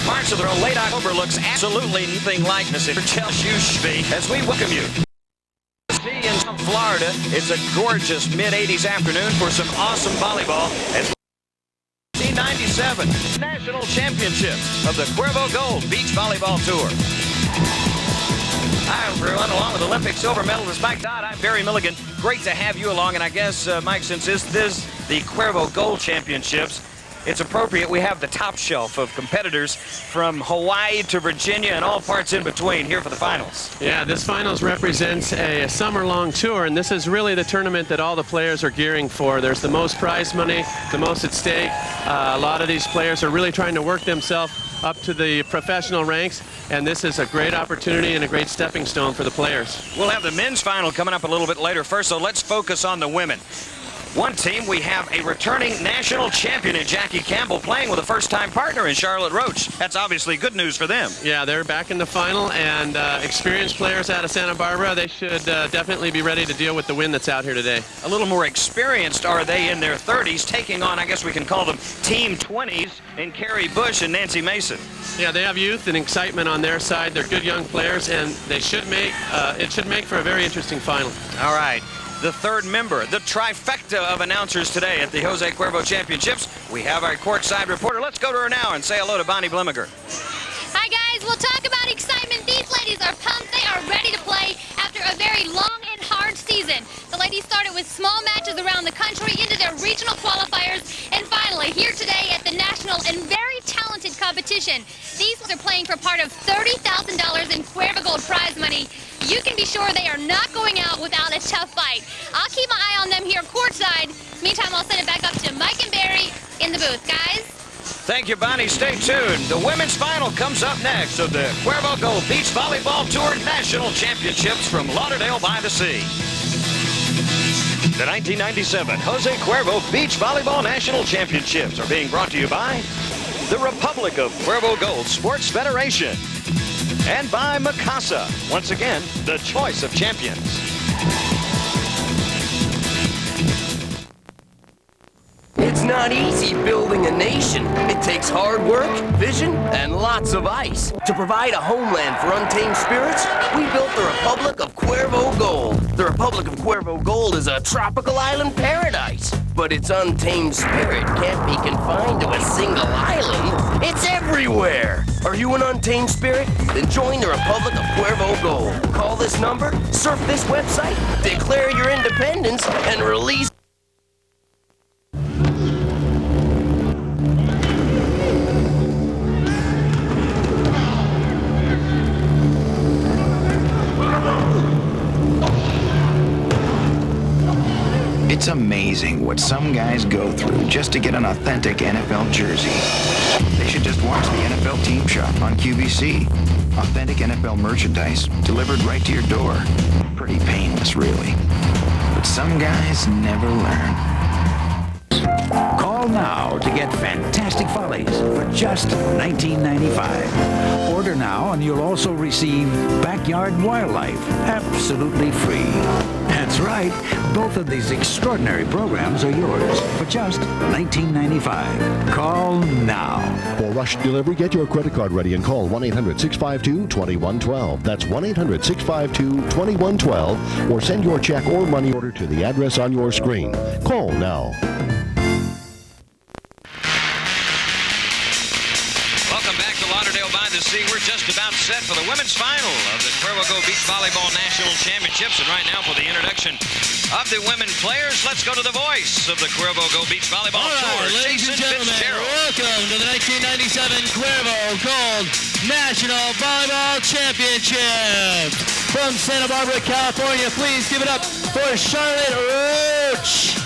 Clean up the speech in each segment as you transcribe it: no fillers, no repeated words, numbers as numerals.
parts of the late October looks absolutely nothing like this. As we welcome you in Florida, it's a gorgeous mid-80s afternoon for some awesome volleyball as 1997 National Championship of the Cuervo Gold Beach Volleyball Tour. Hi, everyone. Along with Olympic silver medalist Mike Dodd, I'm Barry Milligan. Great to have you along. And I guess, Mike, since this is the Cuervo Gold Championships, it's appropriate we have the top shelf of competitors from Hawaii to Virginia and all parts in between here for the finals. Yeah, this finals represents a summer-long tour, and this is really the tournament that all the players are gearing for. There's the most prize money, the most at stake. A lot of these players are really trying to work themselves up to the professional ranks, and this is a great opportunity and a great stepping stone for the players. We'll have the men's final coming up a little bit later. First, so let's focus on the women. One team, we have a returning national champion in Jackie Campbell playing with a first-time partner in Charlotte Roach. That's obviously good news for them. Yeah, they're back in the final, and experienced players out of Santa Barbara, they should definitely be ready to deal with the win that's out here today. A little more experienced are they in their 30s, taking on, I guess we can call them Team 20s in Carrie, Busch, and Nancy Mason. Yeah, they have youth and excitement on their side. They're good young players, and they should make it should make for a very interesting final. All right. The third member, the trifecta of announcers today at the Jose Cuervo Championships. We have our courtside reporter. Let's go to her now and say hello to Bonnie Blimmiger. Hi, guys. We'll talk about excitement. These ladies are pumped. They are ready to play after a very long and hard season. The ladies started with small matches around the country into their regional qualifiers, and finally, here today at the national and very talented competition. These are playing for part of $30,000 in Cuervo Gold prize money. You can be sure they are not going out without a tough fight. I'll keep my eye on them here courtside. Meantime, I'll send it back up to Mike and Barry in the booth. Guys? Thank you, Bonnie. Stay tuned. The women's final comes up next of the Cuervo Gold Beach Volleyball Tour National Championships from Lauderdale by the Sea. The 1997 Jose Cuervo Beach Volleyball National Championships are being brought to you by the Republic of Cuervo Gold Sports Federation and by Mikasa, once again, the choice of champions. It's not easy building a nation. It takes hard work, vision, and lots of ice. To provide a homeland for untamed spirits, we built the Republic of Cuervo Gold. The Republic of Cuervo Gold is a tropical island paradise. But its untamed spirit can't be confined to a single island. It's everywhere. Are you an untamed spirit? Then join the Republic of Cuervo Gold. Call this number, surf this website, declare your independence, and release. It's amazing what some guys go through just to get an authentic NFL jersey. They should just watch the NFL Team Shop on QVC. Authentic NFL merchandise delivered right to your door. Pretty painless, really. But some guys never learn. Call now to get Fantastic Follies for just $19.95. Order now and you'll also receive Backyard Wildlife absolutely free. That's right, both of these extraordinary programs are yours for just $19.95. Call now. For rush delivery, get your credit card ready and call 1-800-652-2112. That's 1-800-652-2112, or send your check or money order to the address on your screen. Call now. Welcome back to Lauderdale by the Sea. We're just about set for the women's final of the Cuervo Gold Beach Volleyball National Championships. And right now, for the introduction of the women players, let's go to the voice of the Cuervo Gold Beach Volleyball Tour, ladies and gentlemen, welcome to the 1997 Cuervo Gold National Volleyball Championships. From Santa Barbara, California, please give it up for Charlotte Roach.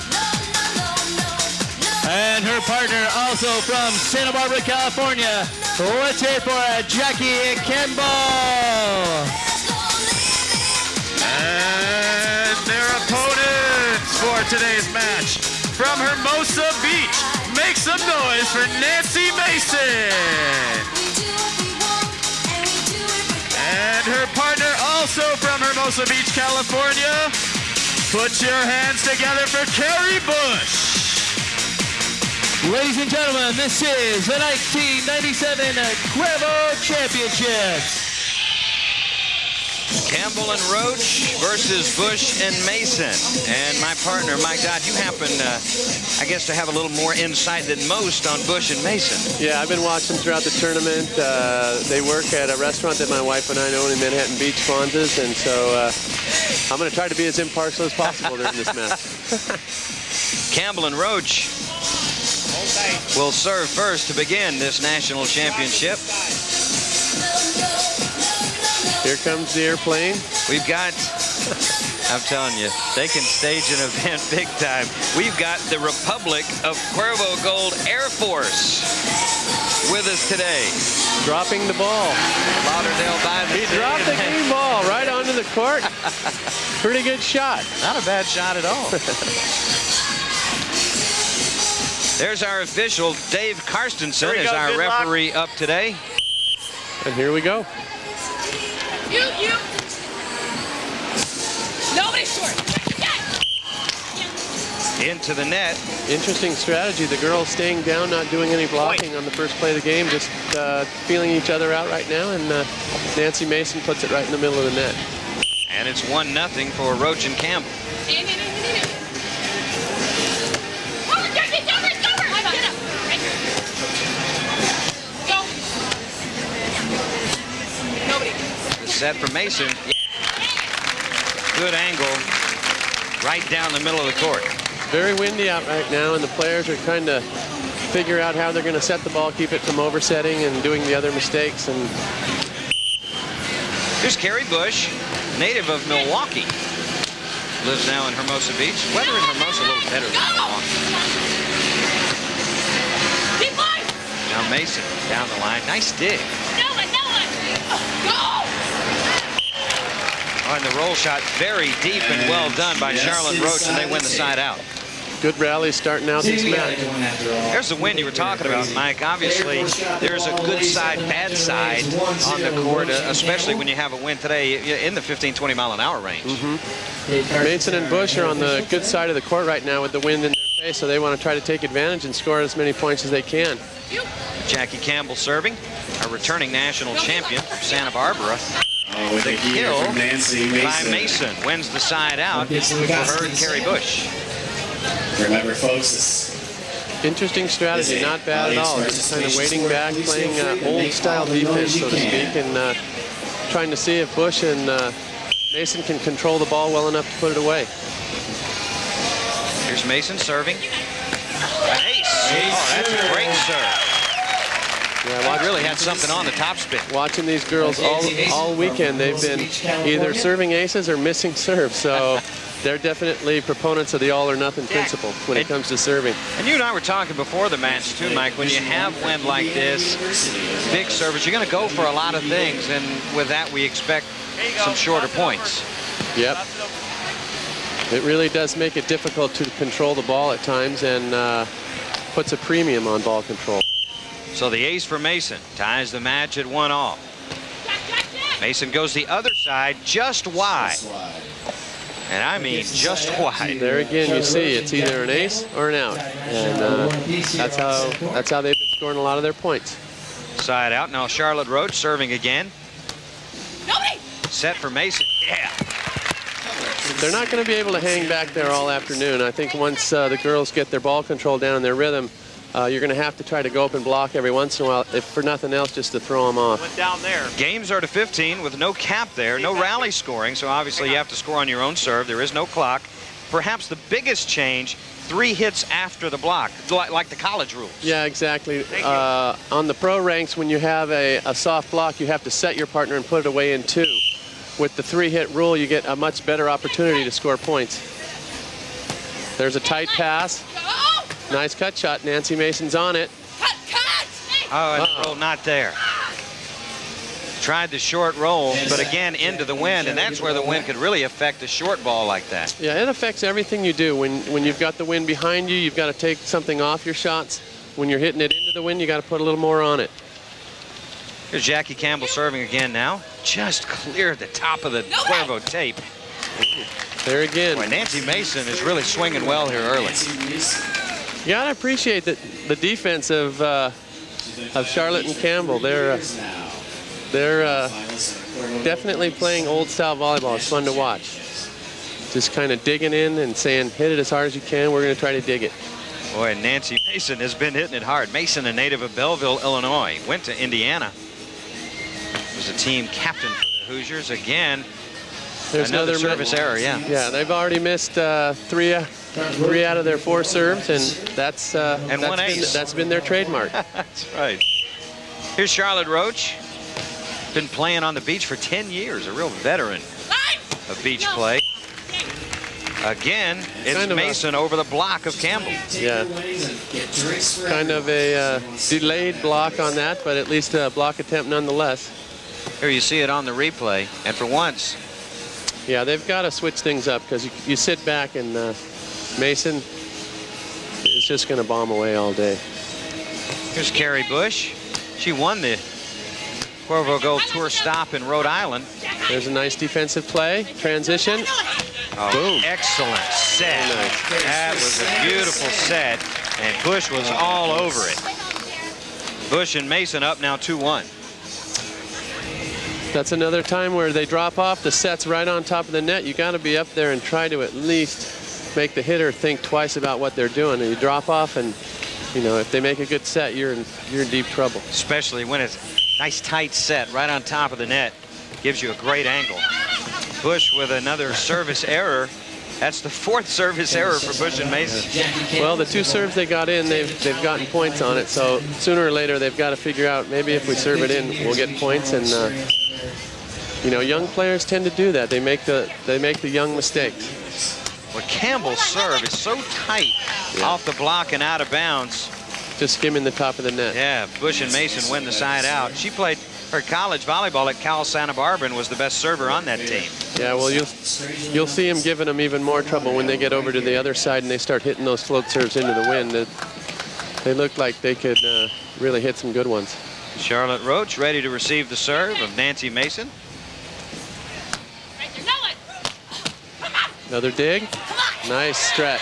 And her partner, also from Santa Barbara, California. Let's hear it for Jackie Campbell. And their opponents for today's match, from Hermosa Beach, make some noise for Nancy Mason. And her partner, also from Hermosa Beach, California, put your hands together for Carrie Busch. Ladies and gentlemen, this is the 1997 Cuervo Championship. Campbell and Roach versus Busch and Mason. And my partner, Mike Dodd, you happen, I guess, to have a little more insight than most on Busch and Mason. Yeah, I've been watching them throughout the tournament. They work at a restaurant that my wife and I own in Manhattan Beach, Fonz's, and so I'm going to try to be as impartial as possible during this match. Campbell and Roach will serve first to begin this national championship. Here comes the airplane. We've got, I'm telling you, they can stage an event big time. We've got the Republic of Cuervo Gold Air Force with us today. Dropping the ball. Lauderdale by the He dropped the green ball right onto the court. Pretty good shot. Not a bad shot at all. There's our official. Dave Karstensen is our referee up today. And here we go. You. Nobody's short. Into the net. Interesting strategy. The girls staying down, not doing any blocking on the first play of the game, just feeling each other out right now. And Nancy Mason puts it right in the middle of the net. And it's 1-0 for Roach and Campbell. Set for Mason. Good angle. Right down the middle of the court. Very windy out right now, and the players are trying to figure out how they're going to set the ball, keep it from oversetting and doing the other mistakes. And here's Carrie Busch, native of Milwaukee. Lives now in Hermosa Beach. Weather in Hermosa a little better than Milwaukee. Now Mason down the line. Nice dig. And the roll shot very deep and well done by Charlotte Roach, and they win the side out. Good rally starting out this match. There's the wind you were talking about, Mike. Obviously, there's a good side, bad side on the court, especially when you have a wind today in the 15-20 mile an hour range. Mason and Busch are on the good side of the court right now with the wind in their face, so they want to try to take advantage and score as many points as they can. Jackie Campbell serving, our returning national champion from Santa Barbara. With the kill by Mason wins the side out for her and Carrie Busch. Remember, folks, interesting strategy, not bad at all. Just kind of waiting back, playing old-style defense, so to speak, and trying to see if Busch and Mason can control the ball well enough to put it away. Here's Mason serving. An ace. Oh, that's a great serve. Yeah, really had something on the topspin. Watching these girls all weekend, they've been either serving aces or missing serves, so they're definitely proponents of the all-or-nothing principle when it comes to serving. And you and I were talking before the match, too, Mike. When you have wind like this, big service, you're going to go for a lot of things, and with that, we expect some shorter points. Yep. It really does make it difficult to control the ball at times and puts a premium on ball control. So the ace for Mason ties the match at 1-all. Mason goes the other side just wide. And I mean just wide. There again, you see it's either an ace or an out. And that's how they've been scoring a lot of their points. Side out. Now Charlotte Roach serving again. Set for Mason. Yeah. They're not going to be able to hang back there all afternoon. I think once the girls get their ball control down and their rhythm, you're going to have to try to go up and block every once in a while, if for nothing else, just to throw them off. Went down there. Games are to 15 with no cap there, no rally scoring, so obviously you have to score on your own serve. There is no clock. Perhaps the biggest change, 3 hits after the block, like the college rules. Yeah, exactly. On the pro ranks, when you have a soft block, you have to set your partner and put it away in 2. With the 3-hit rule, you get a much better opportunity to score points. There's a tight pass. Nice cut shot. Nancy Mason's on it. Oh, and the roll not there. Tried the short roll, but again into the wind, and that's where the wind could really affect a short ball like that. Yeah, it affects everything you do. When you've got the wind behind you, you've got to take something off your shots. When you're hitting it into the wind, you got to put a little more on it. Here's Jackie Campbell serving again now. Just cleared the top of the Cuervo tape. There again. Boy, Nancy Mason is really swinging well here early. You gotta appreciate the defense of Charlotte and Campbell. They're definitely playing old-style volleyball. It's fun to watch. Just kind of digging in and saying, hit it as hard as you can. We're going to try to dig it. Boy, Nancy Mason has been hitting it hard. Mason, a native of Belleville, Illinois, went to Indiana. Was a team captain for the Hoosiers. Again, there's another service error, yeah. Yeah, they've already missed three out of their 4 serves, and that's been their trademark. That's right. Here's Charlotte Roach. Been playing on the beach for 10 years, a real veteran of beach play. Again, it's Mason over the block of Campbell. Yeah, kind of a delayed block on that, but at least a block attempt nonetheless. Here you see it on the replay, and for once. Yeah, they've got to switch things up, because you sit back and Mason is just going to bomb away all day. Here's Carrie Busch. She won the Cuervo Gold Tour stop in Rhode Island. There's a nice defensive play. Transition. Oh, boom. Excellent set. Nice. That was a beautiful set, and Busch was all over it. Busch and Mason up now 2-1. That's another time where they drop off. The set's right on top of the net. You got to be up there and try to at least make the hitter think twice about what they're doing. And you drop off, and you know, if they make a good set, you're in deep trouble. Especially when it's nice tight set right on top of the net. Gives you a great angle. Busch with another service error. That's the 4th service error for Busch and Mason. Well, the 2 serves they got in, they've gotten points on it. So sooner or later, they've got to figure out, maybe if we serve it in, we'll get points. And you know, young players tend to do that. They make the young mistakes. Well, Campbell's serve is so tight off the block and out of bounds. Just skimming the top of the net. Yeah, Busch and Mason win the side out. She played her college volleyball at Cal Santa Barbara and was the best server on that team. Yeah, well, you'll see him giving them even more trouble when they get over to the other side and they start hitting those float serves into the wind. They look like they could really hit some good ones. Charlotte Roach ready to receive the serve of Nancy Mason. Another dig. Nice stretch.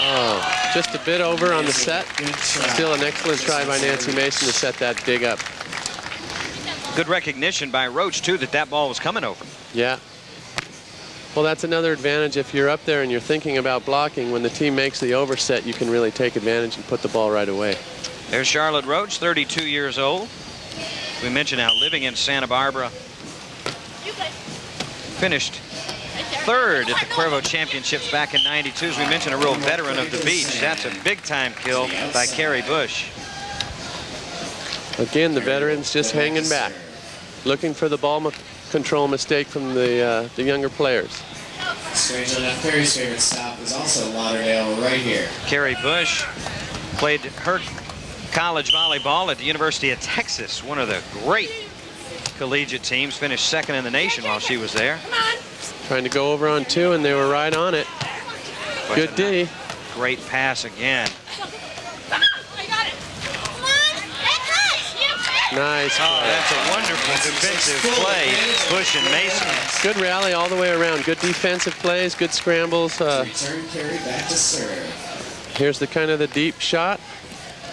Oh, just a bit over on the set. Still an excellent try by Nancy Mason to set that dig up. Good recognition by Roach, too, that ball was coming over. Yeah. Well, that's another advantage. If you're up there and you're thinking about blocking, when the team makes the overset, you can really take advantage and put the ball right away. There's Charlotte Roach, 32 years old. We mentioned now living in Santa Barbara. Finished 3rd at the Cuervo Championships back in '92. As we mentioned, a real veteran of the beach. That's a big-time kill by Carrie Busch. Again, the veterans just hanging back, looking for the ball control mistake from the younger players. Strangely enough, Carrie's favorite stop is also Lauderdale right here. Carrie Busch played her college volleyball at the University of Texas, one of the great collegiate teams, finished 2nd in the nation while she was there. Trying to go over on 2, and they were right on it. Good D. Great pass again. Nice. Oh, that's a wonderful defensive play, Busch and Mason. Good rally all the way around. Good defensive plays, good scrambles. Return Carrie back to serve. Here's the kind of the deep shot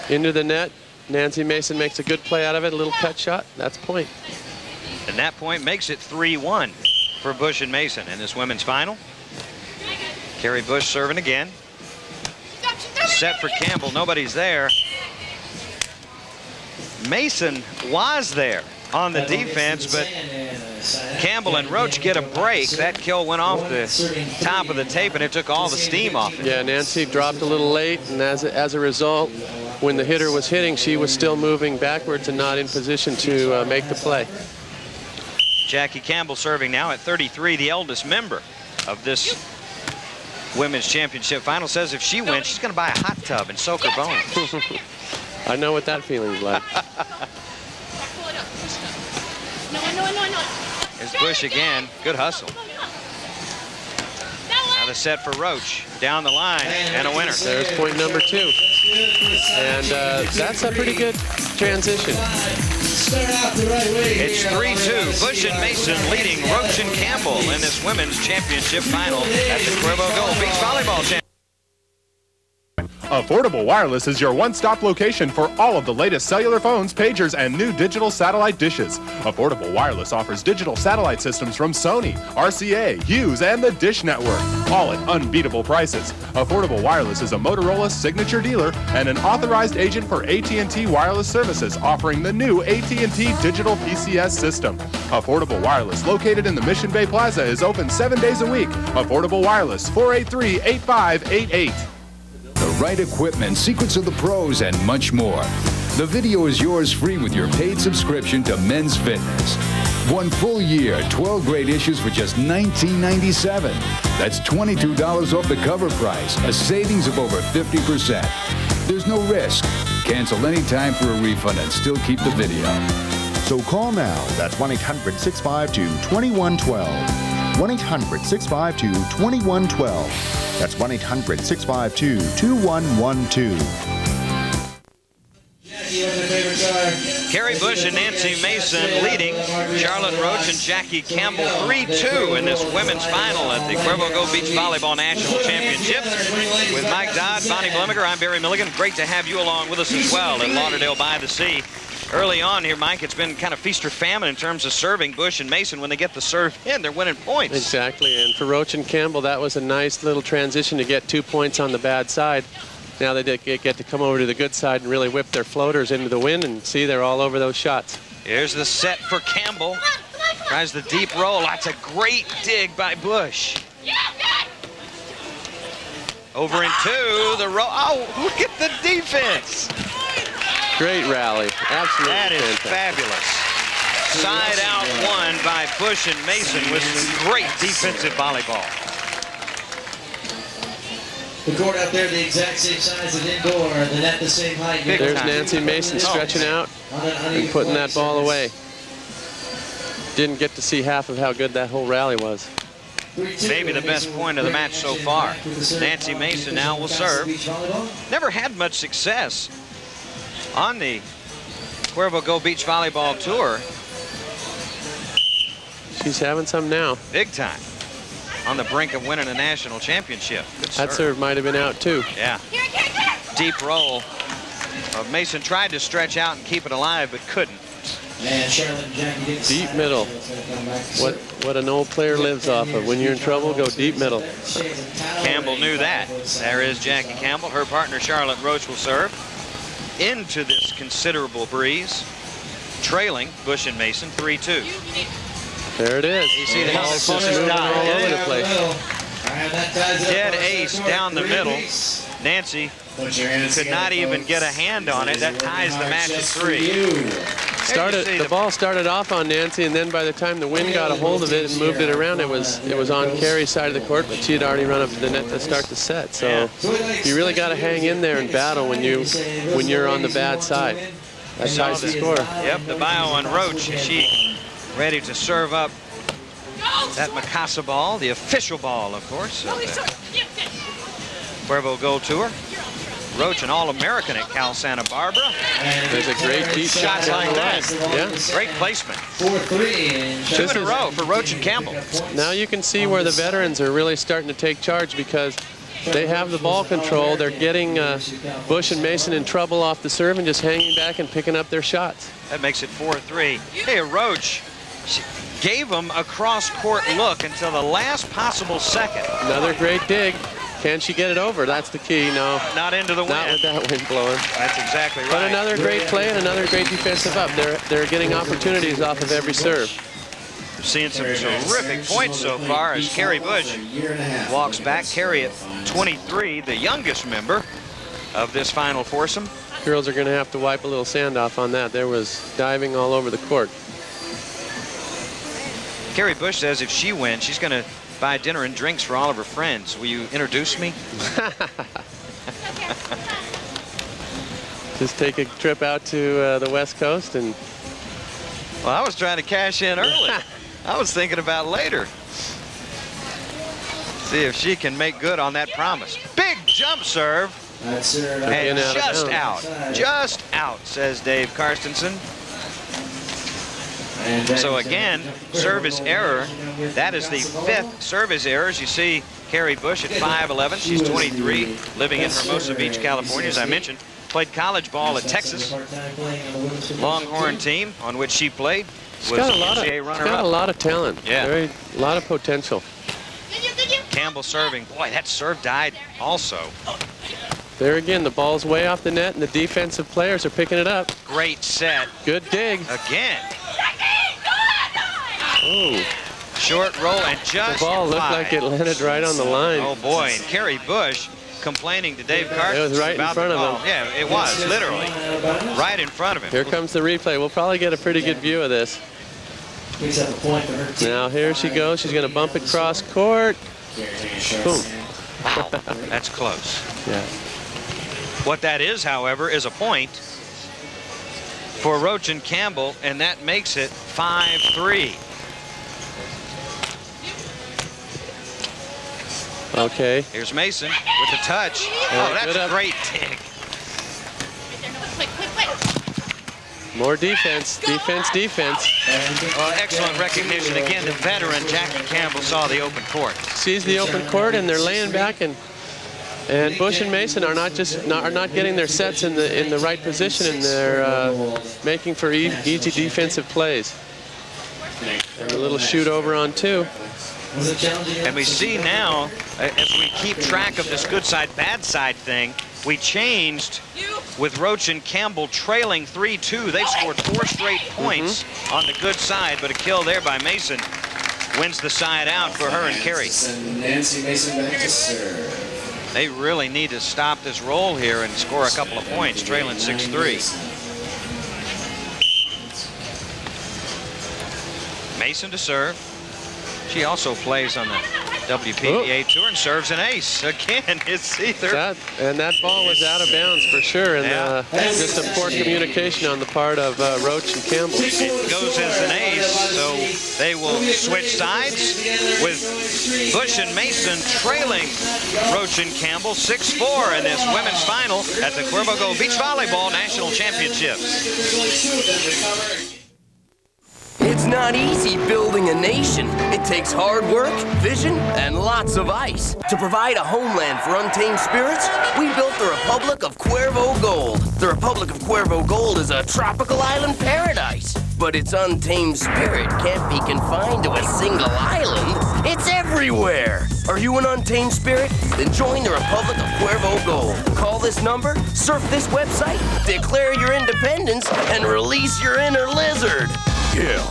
into the net. Nancy Mason makes a good play out of it. A little cut shot. That's point. And that point makes it 3-1 for Busch and Mason in this women's final. Carrie Busch serving again. Set for Campbell. Nobody's there. Mason was there on the defense, but Campbell and Roach get a break. That kill went off the top of the tape, and it took all the steam off it. Yeah, Nancy dropped a little late, and as a result, when the hitter was hitting, she was still moving backwards and not in position to make the play. Jackie Campbell serving now at 33, the eldest member of this women's championship final, says if she wins, she's going to buy a hot tub and soak her bones. I know what that feeling's like. Here's Busch again. Good hustle. Now the set for Roach. Down the line and a winner. There's point number 2. And that's a pretty good transition. It's 3-2. Busch and Mason leading Roach and Campbell in this women's championship final at the Cuervo Gold Beach Volleyball Championship. Affordable Wireless is your one-stop location for all of the latest cellular phones, pagers, and new digital satellite dishes. Affordable Wireless offers digital satellite systems from Sony, RCA, Hughes, and the Dish Network, all at unbeatable prices. Affordable Wireless is a Motorola signature dealer and an authorized agent for AT&T Wireless Services, offering the new AT&T Digital PCS system. Affordable Wireless, located in the Mission Bay Plaza, is open 7 days a week. Affordable Wireless, 483-8588. The right equipment, secrets of the pros, and much more. The video is yours free with your paid subscription to Men's Fitness. 1 full year, 12 great issues for just $19.97. That's $22 off the cover price, a savings of over 50%. There's no risk. Cancel anytime for a refund and still keep the video. So call now. That's 1-800-652-2112. 1-800-652-2112. That's 1-800-652-2112. Carrie Busch and Nancy Mason leading Charlotte Roach and Jackie Campbell 3-2 in this women's final at the Cuervo Go Beach Volleyball National Championship. With Mike Dodd, Bonnie Blumiger, I'm Barry Milligan. Great to have you along with us as well in Lauderdale by the Sea. Early on here, Mike, it's been kind of feast or famine in terms of serving. Busch and Mason, when they get the serve in, they're winning points. Exactly, and for Roach and Campbell, that was a nice little transition to get 2 points on the bad side. Now they get to come over to the good side and really whip their floaters into the wind, and see, they're all over those shots. Here's the set for Campbell. Tries the deep roll. That's a great dig by Busch. Over in two, the roll. Oh, look at the defense. Great rally. Absolutely That is fantastic. fabulous. Side out one by Busch and Mason with some great defensive volleyball. The court out there the exact same size as indoor, the net the same height. There's Nancy Mason stretching out and putting that ball away. Didn't get to see half of how good that whole rally was. Maybe the best point of the match so far. Nancy Mason now will serve. Never had much success on the Cuervo Go Beach Volleyball Tour. She's having some now. Big time. On the brink of winning a national championship. Good That serve might have been out too. Yeah. Deep roll. Mason tried to stretch out and keep it alive, but couldn't. Deep middle. What an old player lives off of. When you're in trouble, go deep middle. Campbell knew that. There is Jackie Campbell. Her partner Charlotte Roach will serve into this considerable breeze, trailing Busch and Mason 3-2. There it is. You see the ball's just moving all over the place. Dead ace down the middle. Nancy could not even get a hand on it. That ties the match at 3. The ball started off on Nancy, and then by the time the wind got a hold of it and moved it around, it was on Carrie's side of the court, but she had already run up to the net to start the set. So you really got to hang in there and battle when you're on the bad side. That ties the score. Yep, the bio on Roach. She ready to serve up that Mikasa ball, the official ball, of course, of the Cuervo Go Tour. Roach, an All-American at Cal Santa Barbara. There's a great deep shot shots like that. Yeah. Great placement. 4-3. 2 in a row for Roach and Campbell. Now you can see where the veterans are really starting to take charge because they have the ball control. They're getting Busch and Mason in trouble off the serve and just hanging back and picking up their shots. That makes it 4-3. Hey, Roach, she gave him a cross-court look until the last possible second. Another great dig. Can she get it over? That's the key. No. Not into the wind. Not with that wind blowing. That's exactly right. But another great play and another great defensive up. They're getting opportunities off of every serve. We're seeing some terrific points so far as Carrie Busch walks back. Carrie at 23, the youngest member of this final foursome. Girls are going to have to wipe a little sand off on that. There was diving all over the court. Carrie Busch says if she wins, she's going to buy dinner and drinks for all of her friends. Will you introduce me? Just take a trip out to the West Coast and... Well, I was trying to cash in early. I was thinking about later. See if she can make good on that promise. Big jump serve. And just out. Just out, says Dave Karstensen. So again, service error. That is the 5th service error. As you see, Carrie Busch at 5'11". She's 23, living in Hermosa Beach, California, as I mentioned. Played college ball at Texas. Longhorn team on which she played. She's got a lot of talent. Yeah. A lot of potential. Campbell serving. Boy, that serve died also. There again, the ball's way off the net, and the defensive players are picking it up. Great set. Good dig. Again. Ooh. Short roll and just the ball looked like it landed right on the line. Oh boy, and Carrie Busch complaining to Dave Carson. It was right in front of him. Yeah, it was, literally. Right in front of him. Here comes the replay. We'll probably get a pretty good view of this. Now here she goes. She's going to bump it cross court. Boom. Wow, that's close. Yeah. What that is, however, is a point for Roach and Campbell, and that makes it 5-3. Okay. Here's Mason with the touch. Oh, that's a great dig. More defense, defense. Well, excellent recognition. Again, the veteran Jackie Campbell saw the open court. Sees the open court, and they're laying back, and Busch and Mason are not getting their sets in the right position, and they're making for easy defensive plays. And a little shoot over on 2. And we see now, as we keep track of this good side, bad side thing, we changed with Roach and Campbell trailing 3-2. They've scored 4 straight points on the good side, but a kill there by Mason wins the side out for her and Carrie. Nancy Mason back to serve. They really need to stop this roll here and score a couple of points, trailing 6-3. Mason to serve. She also plays on the WPBA Tour and serves an ace. Again, it's either. And that ball was out of bounds for sure, and just a poor communication on the part of Roach and Campbell. It goes as an ace, so they will switch sides with Busch and Mason trailing Roach and Campbell 6-4 in this women's final at the Cuervo Go Beach Volleyball National Championships. It's not easy building a nation. It takes hard work, vision, and lots of ice. To provide a homeland for untamed spirits, we built the Republic of Cuervo Gold. The Republic of Cuervo Gold is a tropical island paradise. But its untamed spirit can't be confined to a single island. It's everywhere. Are you an untamed spirit? Then join the Republic of Cuervo Gold. Call this number, surf this website, declare your independence, and release your inner lizard. Yeah.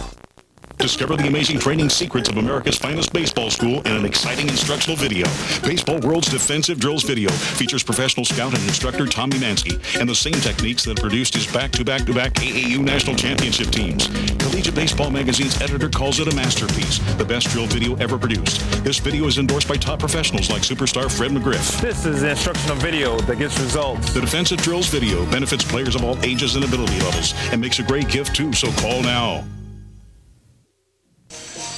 Discover the amazing training secrets of America's finest baseball school in an exciting instructional video. Baseball World's Defensive Drills video features professional scout and instructor Tommy Mansky and the same techniques that produced his back-to-back-to-back AAU national championship teams. Collegiate Baseball Magazine's editor calls it a masterpiece, the best drill video ever produced. This video is endorsed by top professionals like superstar Fred McGriff. This is an instructional video that gets results. The Defensive Drills video benefits players of all ages and ability levels and makes a great gift too, so call now.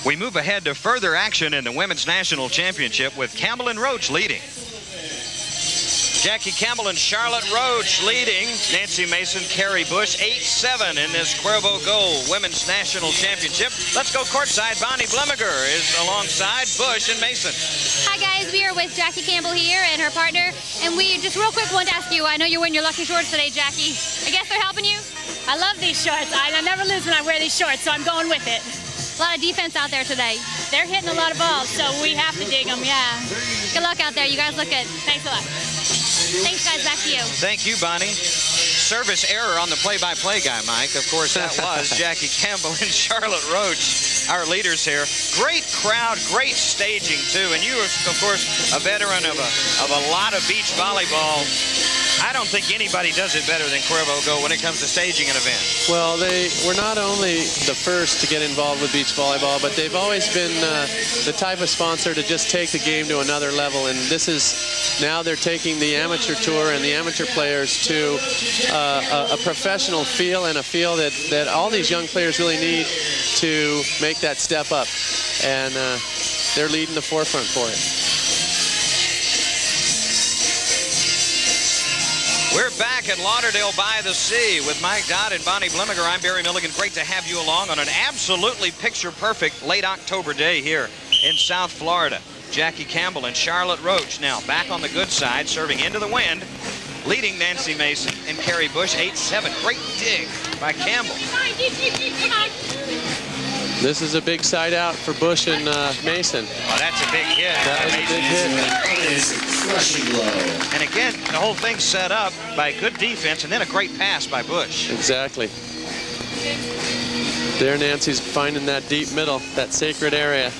We move ahead to further action in the Women's National Championship with Campbell and Roach leading. Jackie Campbell and Charlotte Roach leading. Nancy Mason, Carrie Busch, 8-7 in this Cuervo Go Women's National Championship. Let's go courtside. Bonnie Blemiger is alongside Busch and Mason. Hi guys, we are with Jackie Campbell here and her partner, and we just real quick want to ask you, I know you're wearing your lucky shorts today, Jackie. I guess they're helping you? I love these shorts. I never lose when I wear these shorts, so I'm going with it. A lot of defense out there today. They're hitting a lot of balls, so we have to dig them, yeah. Good luck out there. You guys look good. Thanks a lot. Thanks, guys. Back to you. Thank you, Bonnie. Service error on the play-by-play guy, Mike. Of course, that was Jackie Campbell and Charlotte Roach, our leaders here. Great crowd, great staging, too. And you are, of course, a veteran of a lot of beach volleyball. I don't think anybody does it better than Cuervo Go when it comes to staging an event. Well, they were not only the first to get involved with beach volleyball, but they've always been the type of sponsor to just take the game to another level. And this is, now they're taking the amateur tour and the amateur players to a professional feel, and a feel that all these young players really need to make that step up. And they're leading the forefront for it. We're back back at Lauderdale by the Sea with Mike Dodd and Bonnie Blimmiger. I'm Barry Milligan. Great to have you along on an absolutely picture-perfect late October day here in South Florida. Jackie Campbell and Charlotte Roach now back on the good side, serving into the wind, leading Nancy Mason and Carrie Busch 8-7. Great dig by Campbell. Come on. This is a big side out for Busch and Mason. Oh, that's a big hit. That was a big hit. Crushing blow. And again, the whole thing's set up by good defense and then a great pass by Busch. Exactly. There Nancy's finding that deep middle, that sacred area.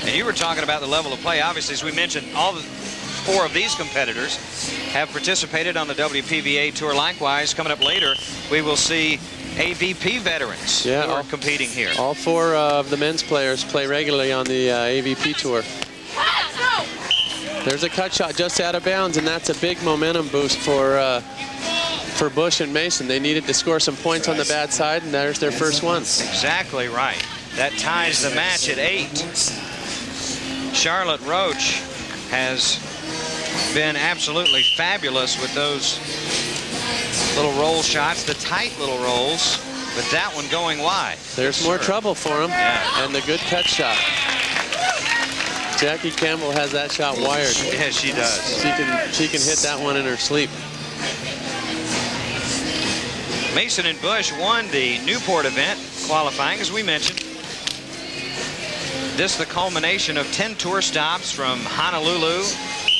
And you were talking about the level of play. Obviously, as we mentioned, all the 4 of these competitors have participated on the WPVA Tour. Likewise, coming up later, we will see AVP veterans who are competing here. All 4 of the men's players play regularly on the AVP Tour. There's a cut shot just out of bounds, and that's a big momentum boost for Busch and Mason. They needed to score some points on the bad side, and there's their first one. Exactly right. That ties the match at 8. Charlotte Roach has been absolutely fabulous with those little roll shots, the tight little rolls, but that one going wide. There's more trouble for him, and the good cut shot. Jackie Campbell has that shot wired. Yes, she does. She can hit that one in her sleep. Mason and Busch won the Newport event, qualifying, as we mentioned. This the culmination of 10 tour stops from Honolulu,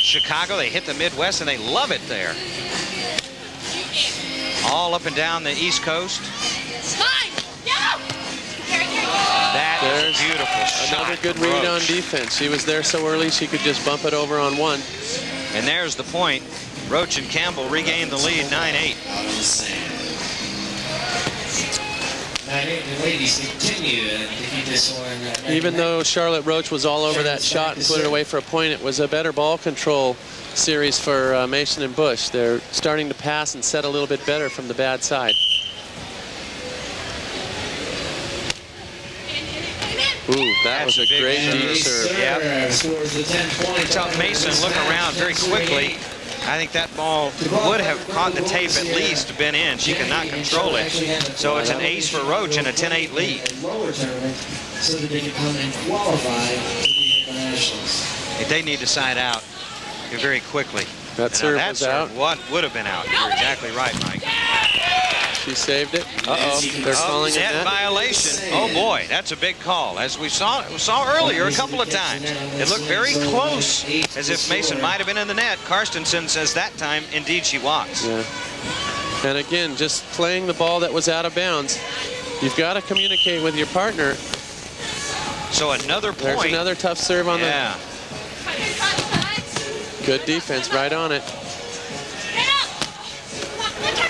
Chicago. They hit the Midwest, and they love it there. All up and down the East Coast. That is a beautiful shot. Another good read on defense. She was there so early she could just bump it over on one. And there's the point. Roach and Campbell regain the lead, 9-8. The ladies continue to keep this one. Even though Charlotte Roach was all over that shot and put it away for a point, it was a better ball control series for Mason and Busch. They're starting to pass and set a little bit better from the bad side. Ooh, that was a great deep serve. Yeah. Saw Mason look around very quickly. I think that ball would have caught the tape, at least been in. She could not control it. So it's an ace for Roach and a 10-8 lead. So that they can come and qualify to the internationals. They need to side out very quickly. That serve was out. What would have been out? You're exactly right, Mike. She saved it. Uh-oh, they're calling it net violation. Oh boy, that's a big call. As we saw earlier a couple of times, it looked very close, as if Mason might have been in the net. Karstensen says that time, indeed, she was. Yeah. And again, just playing the ball that was out of bounds. You've got to communicate with your partner. So another point. There's another tough serve on the. Good defense, right on it.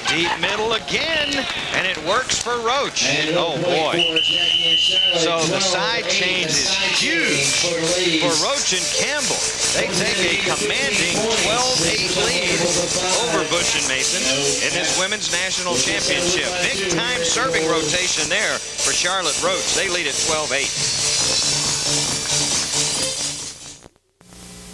Deep middle again, and it works for Roach. Oh boy. So the side change is huge for Roach and Campbell. They take a commanding 12-8 lead over Busch and Mason in this women's national championship. Big time serving rotation there for Charlotte Roach. They lead at 12-8.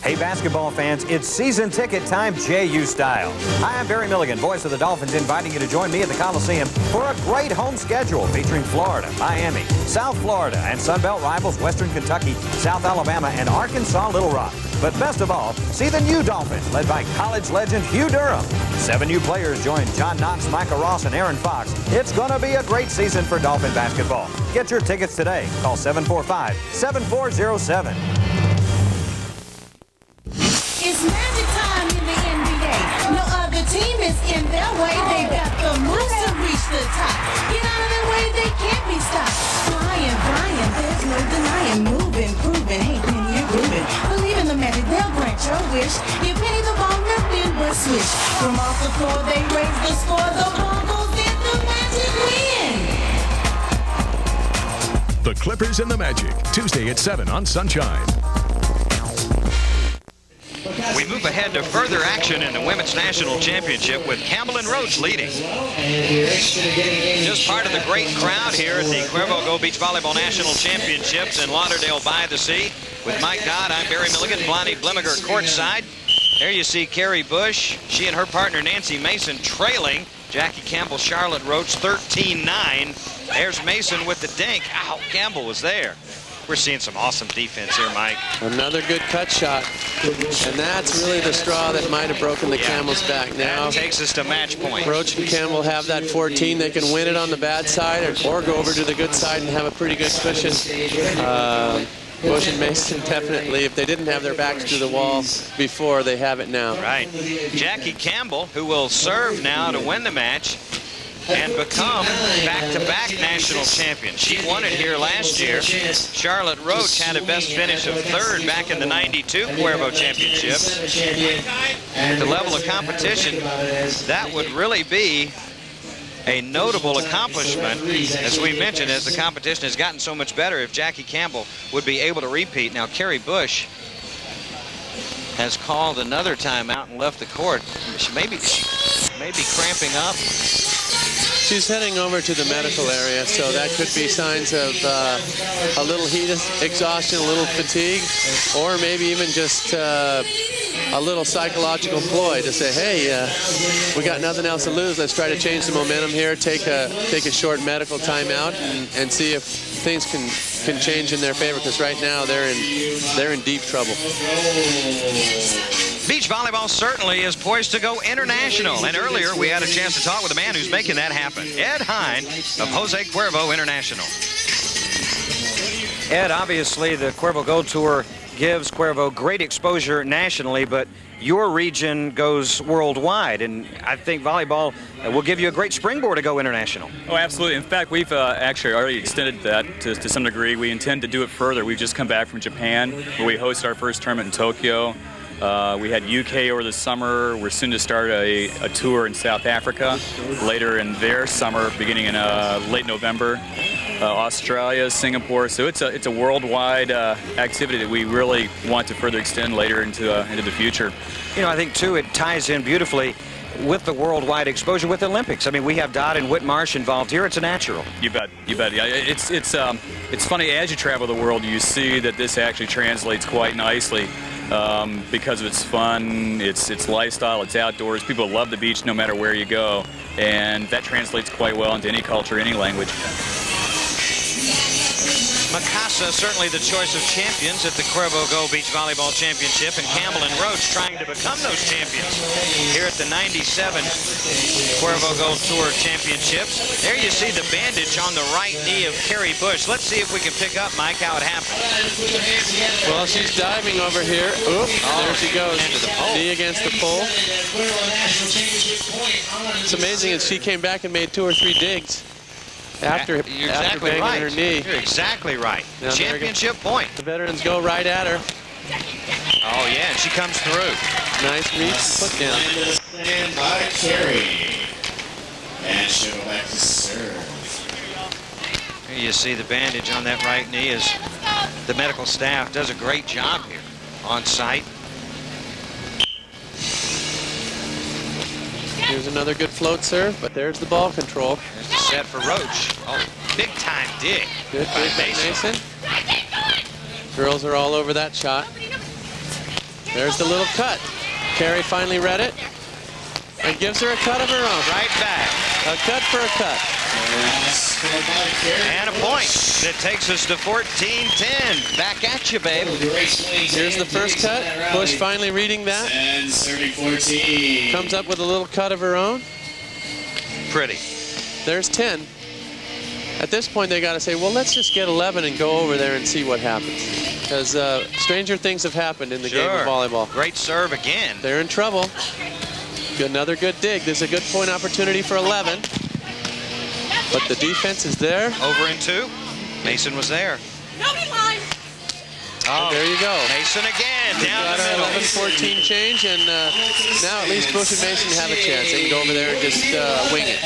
Hey, basketball fans, it's season ticket time JU style. Hi, I'm Barry Milligan, voice of the Dolphins, inviting you to join me at the Coliseum for a great home schedule featuring Florida, Miami, South Florida, and Sunbelt rivals Western Kentucky, South Alabama, and Arkansas Little Rock. But best of all, see the new Dolphins led by college legend Hugh Durham. 7 new players join John Knox, Micah Ross, and Aaron Fox. It's going to be a great season for Dolphin basketball. Get your tickets today. Call 745-7407. It's magic time in the NBA. No other team is in their way. They got the moves to reach the top. Get out of their way, they can't be stopped. Flying, there's no denying. Moving, proving, hey, Penny, you're grooving. Believe in the magic, they'll grant your wish. Give Penny the ball, nothing but switch. From off the floor, they raise the score. The ball goes in, the Magic win. The Clippers and the Magic, Tuesday at 7 on Sunshine. We move ahead to further action in the Women's National Championship with Campbell and Roach leading. Just part of the great crowd here at the Cuervo Go Beach Volleyball National Championships in Lauderdale by the Sea. With Mike Dodd, I'm Barry Milligan, Bonnie Blimmiger courtside. There you see Carrie Busch. She and her partner Nancy Mason trailing Jackie Campbell, Charlotte Roach 13-9. There's Mason with the dink. Ow, Campbell was there. We're seeing some awesome defense here, Mike. Another good cut shot. And that's really the straw that might have broken the Campbell's back. Now that takes us to match point. Roach and Campbell have that 14. They can win it on the bad side or go over to the good side and have a pretty good cushion. Busch and Mason definitely, if they didn't have their backs to the wall before, they have it now. Right. Jackie Campbell, who will serve now to win the match and become back-to-back national champion. She won it here last year. Charlotte Roach had a best finish of third back in the '92 Cuervo Championship. At the level of competition, that would really be a notable accomplishment, as we mentioned, as the competition has gotten so much better, if Jackie Campbell would be able to repeat. Now, Carrie Busch has called another timeout and left the court. She may be cramping up. She's heading over to the medical area, so that could be signs of a little heat exhaustion, a little fatigue, or maybe even just a little psychological ploy to say, hey, we got nothing else to lose. Let's try to change the momentum here, take a short medical timeout, and see if things can change in their favor, because right now they're in deep trouble. Beach volleyball certainly is poised to go international. And earlier we had a chance to talk with a man who's making that happen. Ed Hine of Jose Cuervo International. Ed, obviously the Cuervo Gold Tour gives Cuervo great exposure nationally, but your region goes worldwide, and I think volleyball will give you a great springboard to go international. Oh, absolutely. In fact, we've actually already extended that to some degree. We intend to do it further. We've just come back from Japan, where we hosted our first tournament in Tokyo. We had UK over the summer. We're soon to start a tour in South Africa later in their summer, beginning in late November. Australia, Singapore. So it's a worldwide activity that we really want to further extend later into the future. You know, I think too it ties in beautifully with the worldwide exposure with the Olympics. I mean, we have Dodd and Whitmarsh involved here. It's a natural. You bet. You bet. Yeah, it's funny, as you travel the world, you see that this actually translates quite nicely. Because of its fun, its lifestyle, its outdoors. People love the beach no matter where you go, and that translates quite well into any culture, any language. Mikasa, certainly the choice of champions at the Cuervo Go Beach Volleyball Championship, and Campbell and Roach trying to become those champions here at the '97 Cuervo Gold Tour Championships. There you see the bandage on the right knee of Carrie Busch. Let's see if we can pick up, Mike, how it happened. Well, she's diving over here. Oop, there she goes. Knee against the pole. It's amazing that she came back and made 2 or 3 digs after banging right. her knee. You're exactly right. Now, championship point. The veterans go right at her. Oh, yeah, and she comes through. Nice reach, put down. And by Carrie. And she'll go back to serve. Here you see the bandage on that right knee as the medical staff does a great job here on site. Here's another good float serve, but there's the ball control. There's the set for Roach. Oh, big time dig. Good by Mason. Girls are all over that shot. There's the little cut. Carrie finally read it and gives her a cut of her own. Right back. A cut for a cut. And a point that takes us to 14-10. Back at you, babe. Here's the first cut. Busch finally reading that. And 30-14. Comes up with a little cut of her own. Pretty. There's 10. At this point, they got to say, well, let's just get 11 and go over there and see what happens. Because stranger things have happened in the game of volleyball. Great serve again. They're in trouble. Another good dig. This is a good point opportunity for 11. But the defense is there. Over in 2. Mason was there. Oh, there you go. Mason again down the middle. 11-14 change, and now at least Busch and Mason have a chance. They can go over there and just wing it.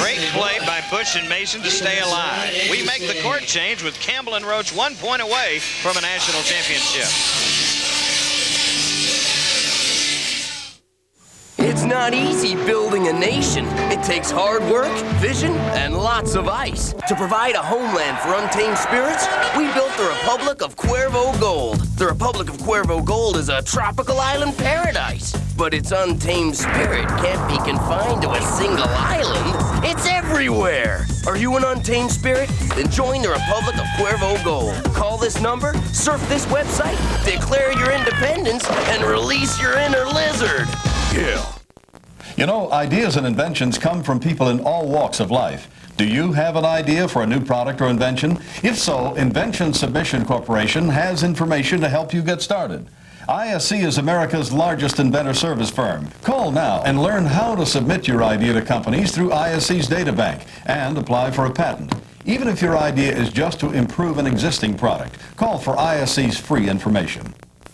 Great play by Busch and Mason to stay alive. We make the court change with Campbell and Roach 1 point away from a national championship. It's not easy building a nation. It takes hard work, vision, and lots of ice. To provide a homeland for untamed spirits, we built the Republic of Cuervo Gold. The Republic of Cuervo Gold is a tropical island paradise. But its untamed spirit can't be confined to a single island. It's everywhere. Are you an untamed spirit? Then join the Republic of Cuervo Gold. Call this number, surf this website, declare your independence, and release your inner lizard. Yeah. You know, ideas and inventions come from people in all walks of life. Do you have an idea for a new product or invention? If so, Invention Submission Corporation has information to help you get started. ISC is America's largest inventor service firm. Call now and learn how to submit your idea to companies through ISC's databank and apply for a patent. Even if your idea is just to improve an existing product, call for ISC's free information.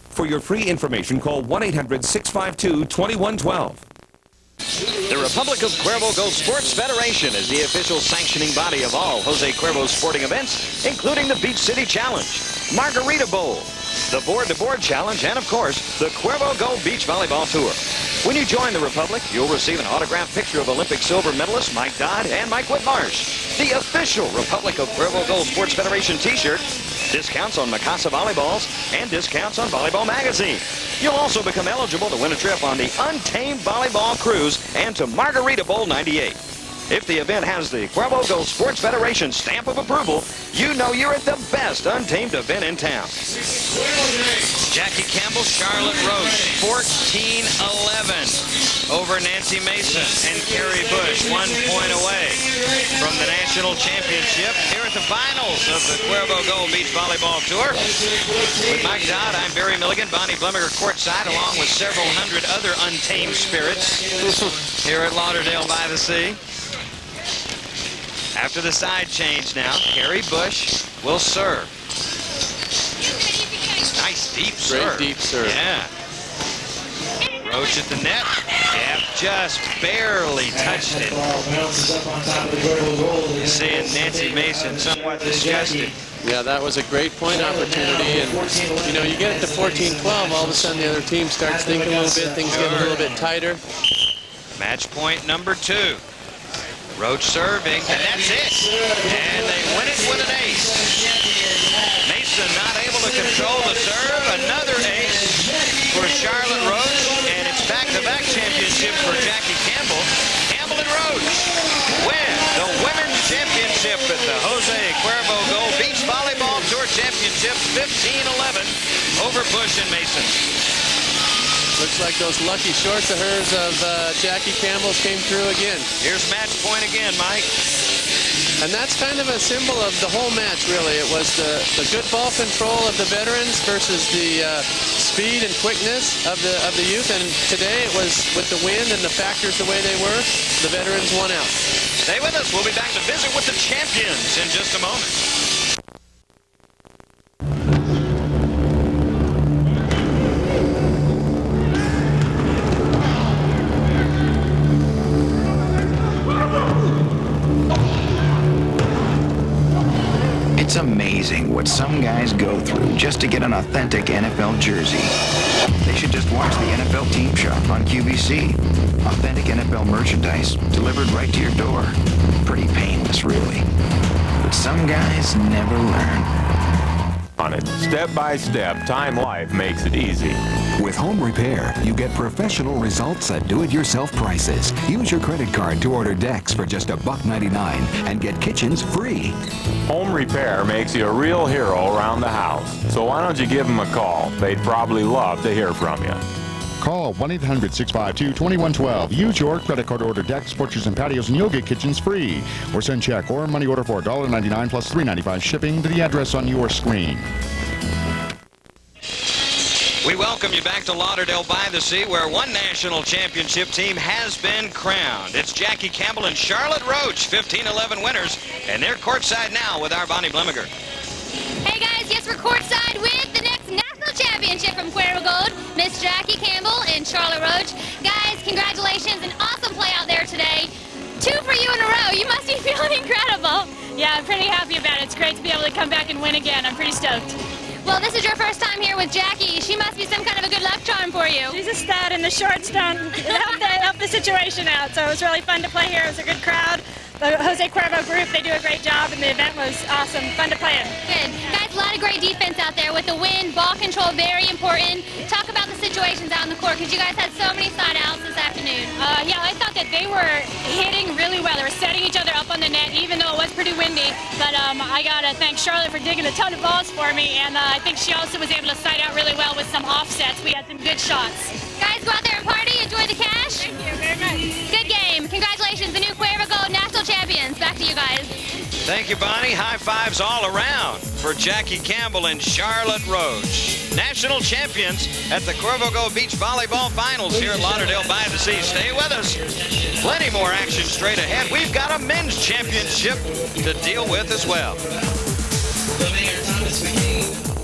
For your free information, call 1-800-652-2112. The Republic of Cuervo Gold Sports Federation is the official sanctioning body of all Jose Cuervo sporting events, including the Beach City Challenge, Margarita Bowl, the Board-to-Board Challenge, and, of course, the Cuervo Gold Beach Volleyball Tour. When you join the Republic, you'll receive an autographed picture of Olympic silver medalist Mike Dodd and Mike Whitmarsh, the official Republic of Cuervo Gold Sports Federation t-shirt, discounts on Mikasa volleyballs, and discounts on Volleyball magazine. You'll also become eligible to win a trip on the Untamed Volleyball Cruise and to Margarita Bowl 98. If the event has the Cuervo Gold Sports Federation stamp of approval, you know you're at the best untamed event in town. Jackie Campbell, Charlotte Roach, 14-11 over Nancy Mason and Carrie Busch, 1 point away from the national championship here at the finals of the Cuervo Gold Beach Volleyball Tour. With Mike Dodd, I'm Barry Milligan, Bonnie Blumiger courtside, along with several hundred other untamed spirits here at Lauderdale by the Sea. After the side change now, Carrie Busch will serve. Nice deep serve. Great deep serve. Yeah. Roach at the net. Yeah, just barely touched it. You're seeing Nancy Mason somewhat disgusted. Yeah, that was a great point opportunity, and you know, you get it to 14-12, all of a sudden the other team starts thinking a little bit, things get a little bit tighter. Match point number 2. Roach serving, and that's it. And they win it with an ace. Mason not able to control the serve. Another ace for Charlotte Roach, and it's back-to-back championship for Jackie Campbell. Campbell and Roach win the Women's Championship at the Jose Cuervo Gold Beach Volleyball Tour Championships 15-11 over Busch and Mason. Looks like those lucky shorts of hers of Jackie Campbell's came through again. Here's match point again, Mike. And that's kind of a symbol of the whole match, really. It was the good ball control of the veterans versus the speed and quickness of the youth. And today it was with the wind and the factors the way they were, the veterans won out. Stay with us. We'll be back to visit with the champions in just a moment. It's amazing what some guys go through just to get an authentic NFL jersey. They should just watch the NFL Team Shop on QVC. Authentic NFL merchandise delivered right to your door. Pretty painless, really. But some guys never learn. On it. Step by step, Time Life makes it easy. With home repair, you get professional results at do-it-yourself prices. Use your credit card to order decks for just $1.99 and get kitchens free. Home repair makes you a real hero around the house. So why don't you give them a call? They'd probably love to hear from you. Call 1-800-652-2112. Use your credit card to order decks, porches, and patios, and you'll get kitchens free. Or send check or money order for $1.99 plus $3.95 shipping to the address on your screen. We welcome you back to Lauderdale by the Sea, where one national championship team has been crowned. It's Jackie Campbell and Charlotte Roach, 15-11 winners, and they're courtside now with our Bonnie Blumiger. Hey guys, yes, we're courtside with the next national championship from Cuervo Gold, Miss Jackie Campbell and Charlotte Roach. Guys, congratulations, an awesome play out there today. 2 for you in a row. You must be feeling incredible. Yeah, I'm pretty happy about it. It's great to be able to come back and win again. I'm pretty stoked. Well, this is your first time here with Jackie. She must be some kind of a good luck charm for you. She's a stud, and the shorts don't help the situation out. So it was really fun to play here. It was a good crowd. The Jose Cuervo group, they do a great job, and the event was awesome. Fun to play in. Good. Guys, a lot of great defense out there with the wind, ball control, very important. Talk about the situations out in the court, because you guys had so many side outs this afternoon. Yeah, I thought that they were hitting really well. They were setting each other up on the net, even though it was pretty windy. But I got to thank Charlotte for digging a ton of balls for me, and I think she also was able to side out really well with some offsets. We had some good shots. Guys, go out there and party. Enjoy the cash. Thank you very much. Good game. Congratulations, the new Cuervo Gold National Champions. Back to you guys. Thank you, Bonnie. High fives all around for Jackie Campbell and Charlotte Roach. National champions at the Cuervo Go Beach Volleyball Finals here at Lauderdale by the Sea. Stay with us. Plenty more action straight ahead. We've got a men's championship to deal with as well. The Mayor Thomas McCain